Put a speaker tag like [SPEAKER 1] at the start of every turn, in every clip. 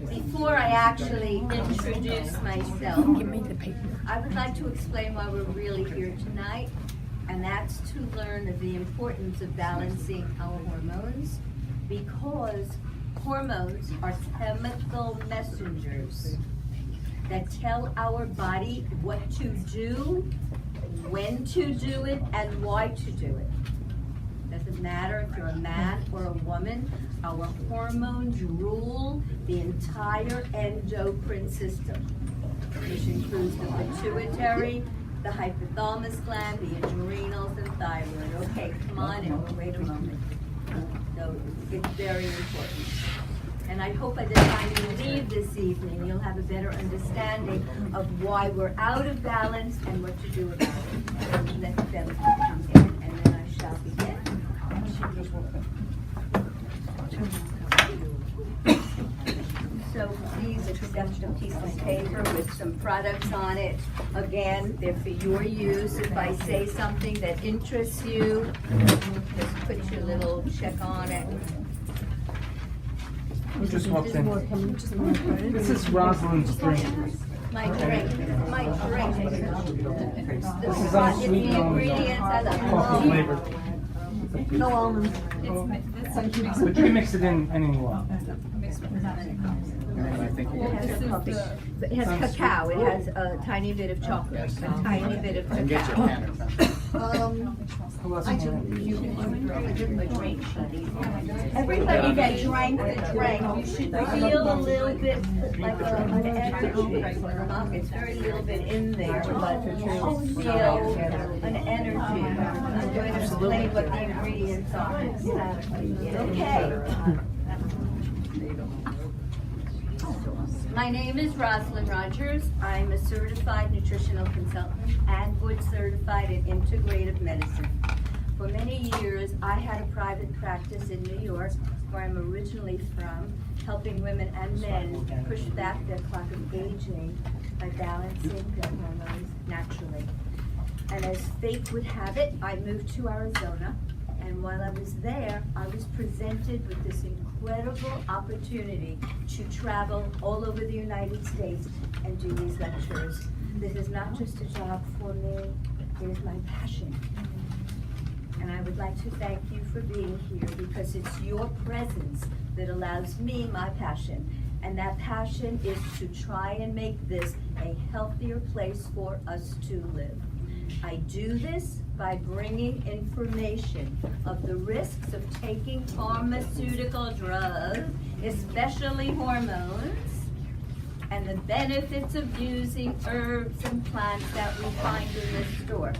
[SPEAKER 1] Before I actually introduce myself, I would like to explain why we're really here tonight, and that's to learn of the importance of balancing our hormones, because hormones are chemical messengers that tell our body what to do, when to do it, and why to do it. Doesn't matter if you're a man or a woman, our hormones rule the entire endocrine system, which includes the pituitary, the hypothalamus gland, the adrenals, and thyroid. Okay, come on in, wait a moment. So it's very important. And I hope by the time you leave this evening, you'll have a better understanding of why we're out of balance and what to do about it. And let them come in, and then I shall begin. So please accept a piece of paper with some products on it. Again, they're for your use. If I say something that interests you, just put your little check on it.
[SPEAKER 2] Who just walked in? This is Roslyn's drink.
[SPEAKER 1] My drink.
[SPEAKER 2] This is unsweetened
[SPEAKER 1] ingredients.
[SPEAKER 2] coffee flavored.
[SPEAKER 3] No almonds.
[SPEAKER 2] But you can mix it in any way.
[SPEAKER 1] It has cacao. It has a tiny bit of chocolate, a tiny bit of cacao. Everybody that drank the drink, you should feel a little bit like an energy. It's very little bit in there, but you should feel an energy. I'm going to explain what the ingredients are. Okay. My name is Roslyn Rogers. I'm a certified nutritional consultant and board certified in integrative medicine. For many years, I had a private practice in New York, where I'm originally from, helping women and men push back their clock of aging by balancing their hormones naturally. And as fate would have it, I moved to Arizona. And while I was there, I was presented with this incredible opportunity to travel all over the United States and do these lectures. This is not just a job for me, it is my passion. And I would like to thank you for being here, because it's your presence that allows me my passion. And that passion is to try and make this a healthier place for us to live. I do this by bringing information of the risks of taking pharmaceutical drugs, especially hormones, and the benefits of using herbs and plants that we find in the store.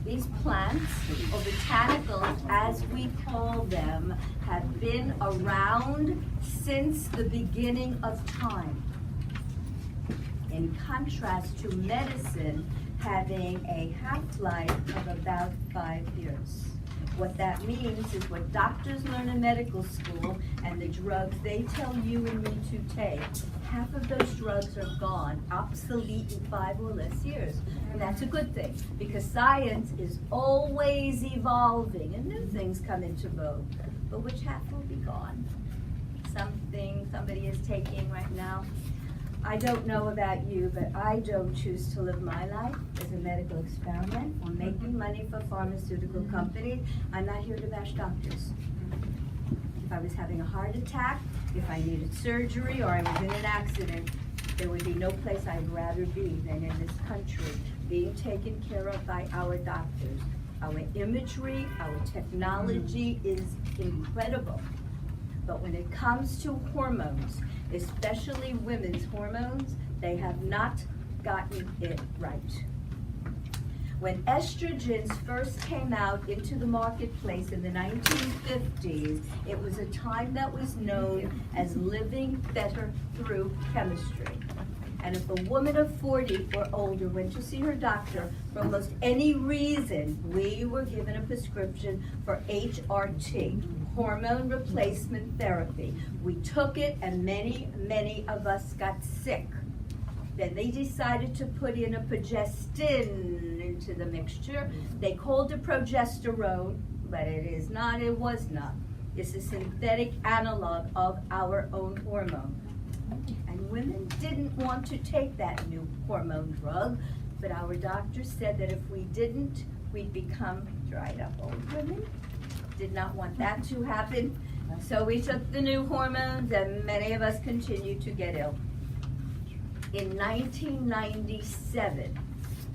[SPEAKER 1] These plants, or botanicals as we call them, have been around since the beginning of time. In contrast to medicine, having a half-life of about 5 years. What that means is what doctors learn in medical school and the drugs they tell you and me to take, half of those drugs are gone, obsolete in 5 or less years. And that's a good thing, because science is always evolving and new things come into vogue. But which half will be gone? Something somebody is taking right now. I don't know about you, but I don't choose to live my life as a medical experiment or making money for pharmaceutical companies. I'm not here to bash doctors. If I was having a heart attack, if I needed surgery, or I was in an accident, there would be no place I'd rather be than in this country, being taken care of by our doctors. Our imagery, our technology is incredible. But when it comes to hormones, especially women's hormones, they have not gotten it right. When estrogens first came out into the marketplace in the 1950s, it was a time that was known as living better through chemistry. And if a woman of 40 or older went to see her doctor for almost any reason, we were given a prescription for HRT, hormone replacement therapy. We took it, and many of us got sick. Then they decided to put in a progestin into the mixture. They called it progesterone, but it is not, it was not. is a synthetic analog of our own hormone. And women didn't want to take that new hormone drug, but our doctor said that if we didn't, we'd become dried up old women. Did not want that to happen. So we took the new hormones, and many of us continue to get ill. In 1997,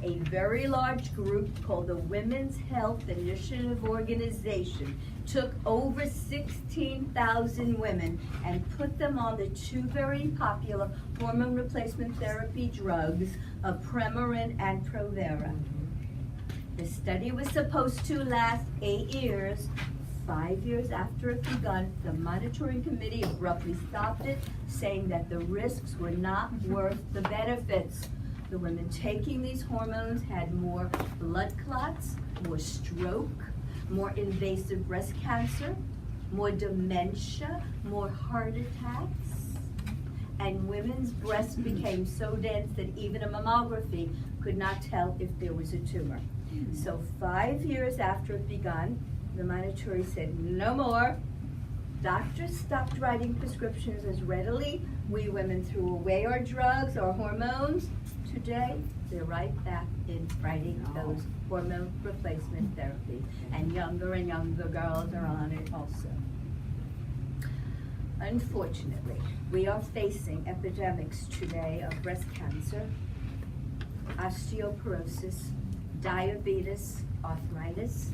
[SPEAKER 1] a very large group called the Women's Health Initiative Organization took over 16,000 women and put them on the two very popular hormone replacement therapy drugs of Premarin and Provera. The study was supposed to last 8 years. 5 years after it begun, the monitoring committee abruptly stopped it, saying that the risks were not worth the benefits. The women taking these hormones had more blood clots, more stroke, more invasive breast cancer, more dementia, more heart attacks, and women's breasts became so dense that even a mammography could not tell if there was a tumor. So 5 years after it begun, the monitoring said no more. Doctors stopped writing prescriptions as readily. We women threw away our drugs, our hormones. Today, they're right back in writing those hormone replacement therapy. And younger girls are on it also. Unfortunately, we are facing epidemics today of breast cancer, osteoporosis, diabetes, arthritis.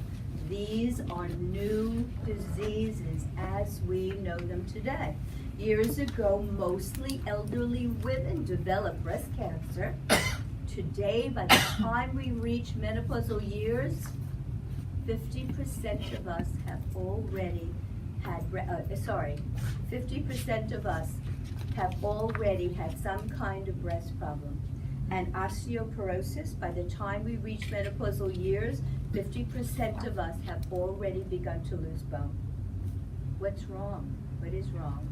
[SPEAKER 1] These are new diseases as we know them today. Years ago, mostly elderly women developed breast cancer. Today, by the time we reach menopausal years, 50% of us have already had, 50% of us have already had some kind of breast problem. And osteoporosis, by the time we reach menopausal years, 50% of us have already begun to lose bone. What's wrong? What is wrong?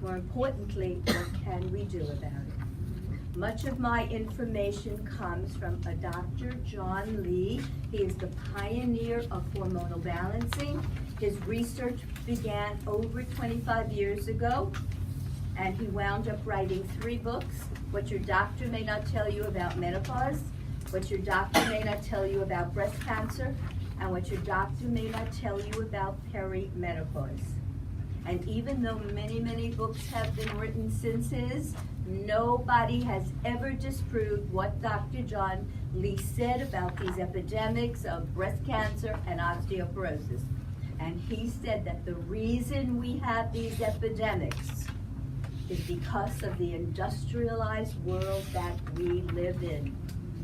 [SPEAKER 1] More importantly, what can we do about it? Much of my information comes from a Dr. John Lee. He is the pioneer of hormonal balancing. His research began over 25 years ago, and he wound up writing 3 books: What Your Doctor May Not Tell You About Menopause, What Your Doctor May Not Tell You About Breast Cancer, and What Your Doctor May Not Tell You About Perimenopause. And even though many, many books have been written since his, nobody has ever disproved what Dr. John Lee said about these epidemics of breast cancer and osteoporosis. And he said that the reason we have these epidemics is because of the industrialized world that we live in,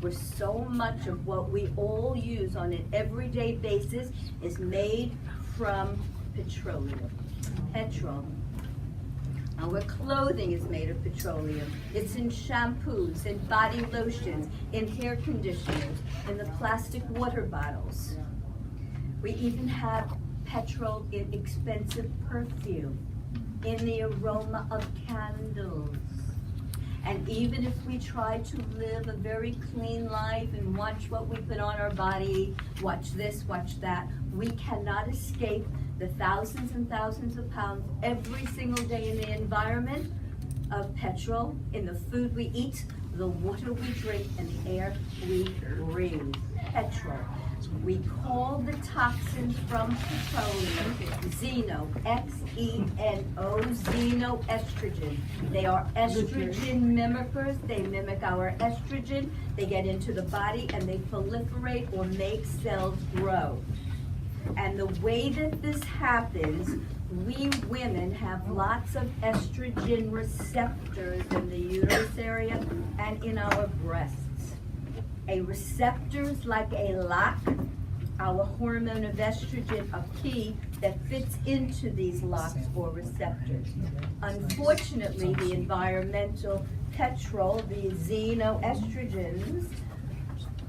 [SPEAKER 1] where so much of what we all use on an everyday basis is made from petroleum. Our clothing is made of petroleum. It's in shampoos, in body lotions, in hair conditioners, in the plastic water bottles. We even have petrol in expensive perfume, in the aroma of candles. And even if we try to live a very clean life and watch what we put on our body, watch this, watch that, we cannot escape the thousands and thousands of pounds every single day in the environment of petrol, in the food we eat, the water we drink, and the air we breathe. Petrol. We call the toxins from petroleum xeno, X-E-N-O, xenoestrogen. They are estrogen mimickers. They mimic our estrogen. They get into the body and they proliferate or make cells grow. And the way that this happens, we women have lots of estrogen receptors in the uterus area and in our breasts. A receptor is like a lock. Our hormone of estrogen, a key that fits into these locks or receptors. Unfortunately, the environmental petrol, the xenoestrogens,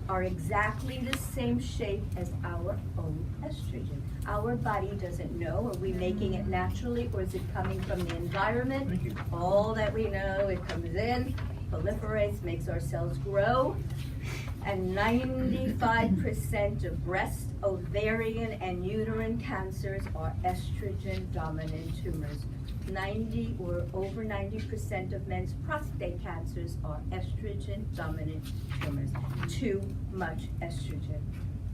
[SPEAKER 1] are exactly the same shape as our own estrogen. Our body doesn't know, are we making it naturally or is it coming from the environment? All that we know, it comes in, proliferates, makes our cells grow, And 95% of breast, ovarian, and uterine cancers are estrogen-dominant tumors. 90 or over 90% of men's prostate cancers are estrogen-dominant tumors. Too much estrogen.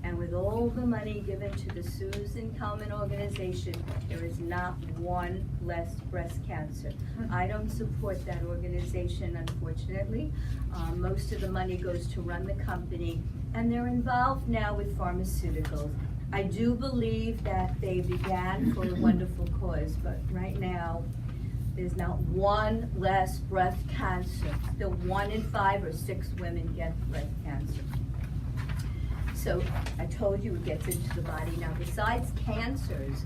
[SPEAKER 1] And with all the money given to the Susan Komen organization, there is not one less breast cancer. I don't support that organization, unfortunately. Most of the money goes to run the company, and they're involved now with pharmaceuticals. I do believe that they began for a wonderful cause, but right now, there's not one less breast cancer. Still 1 in 5 or 6 women get breast cancer. So I told you it gets into the body. Now, besides cancers,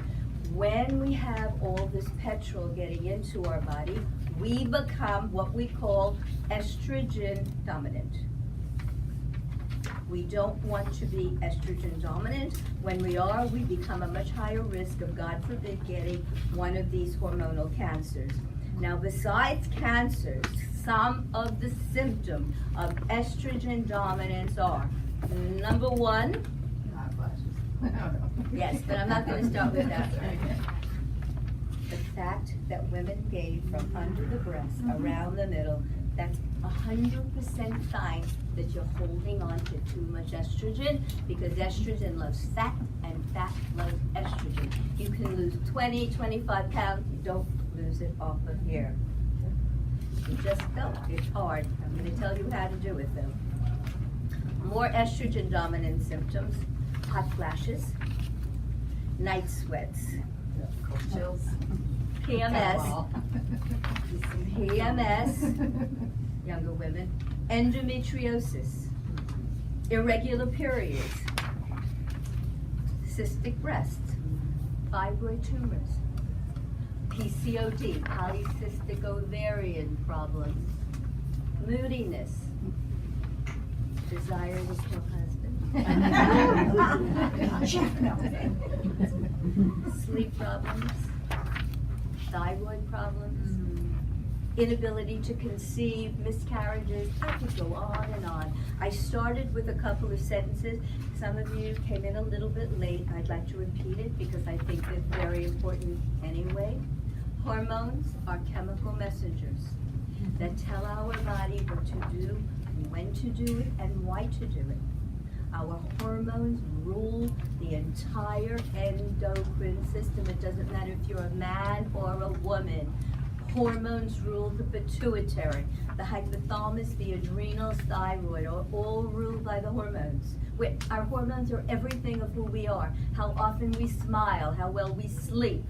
[SPEAKER 1] when we have all this petrol getting into our body, we become what we call estrogen dominant. We don't want to be estrogen dominant. When we are, we become a much higher risk of, God forbid, getting one of these hormonal cancers. Now, besides cancers, some of the symptoms of estrogen dominance are, number 1, yes, but I'm not going to start with that. The fact that women gain from under the breast, around the middle, that's 100% sign that you're holding on to too much estrogen, because estrogen loves fat and fat loves estrogen. You can lose 20, 25 pounds, you don't lose it off of here. You just don't. It's hard. I'm going to tell you how to do it though. More estrogen dominant symptoms: hot flashes, night sweats,
[SPEAKER 3] Chills.
[SPEAKER 1] PMS, younger women, endometriosis, irregular periods, cystic breasts, fibroid tumors, PCOD, polycystic ovarian problems, moodiness, desire to kill husband, sleep problems, thyroid problems, inability to conceive, miscarriages. I could go on and on. I started with a couple of sentences. Some of you came in a little bit late. I'd like to repeat it because I think it's very important anyway. Hormones are chemical messengers that tell our body what to do, when to do it, and why to do it. Our hormones rule the entire endocrine system. It doesn't matter if you're a man or a woman. Hormones rule the pituitary, the hypothalamus, the adrenals, thyroid, are all ruled by the hormones. Our hormones are everything of who we are, how often we smile, how well we sleep.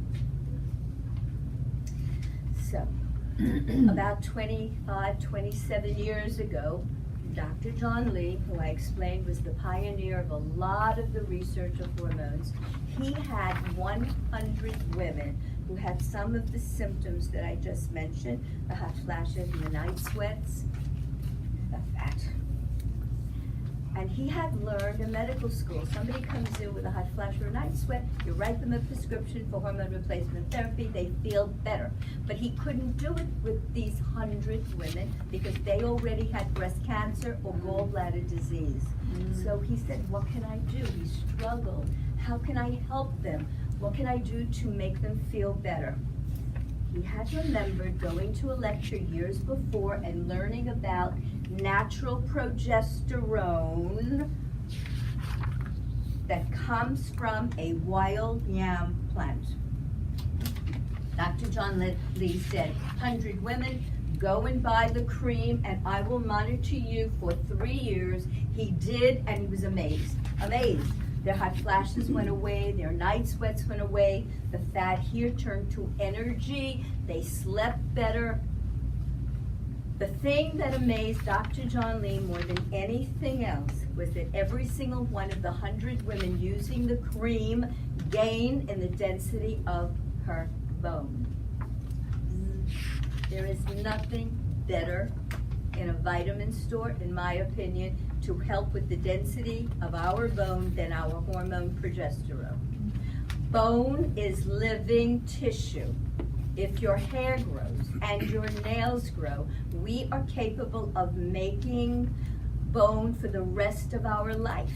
[SPEAKER 1] So, about 25, 27 years ago, Dr. John Lee, who I explained was the pioneer of a lot of the research of hormones, he had 100 women who had some of the symptoms that I just mentioned, the hot flashes and the night sweats, the fat. And he had learned in medical school, somebody comes in with a hot flash or a night sweat, you write them a prescription for hormone replacement therapy, they feel better. But he couldn't do it with these 100 women because they already had breast cancer or gallbladder disease. So he said, what can I do? He struggled. How can I help them? What can I do to make them feel better? He had remembered going to a lecture years before and learning about natural progesterone that comes from a wild yam plant. Dr. John Lee said, 100 women, go and buy the cream and I will monitor you for 3 years. He did, and he was amazed. Their hot flashes went away, their night sweats went away, the fat here turned to energy, they slept better. The thing that amazed Dr. John Lee more than anything else was that every single one of the 100 women using the cream gained in the density of her bone. There is nothing better in a vitamin store, in my opinion, to help with the density of our bone than our hormone progesterone. Bone is living tissue. If your hair grows and your nails grow, we are capable of making bone for the rest of our life.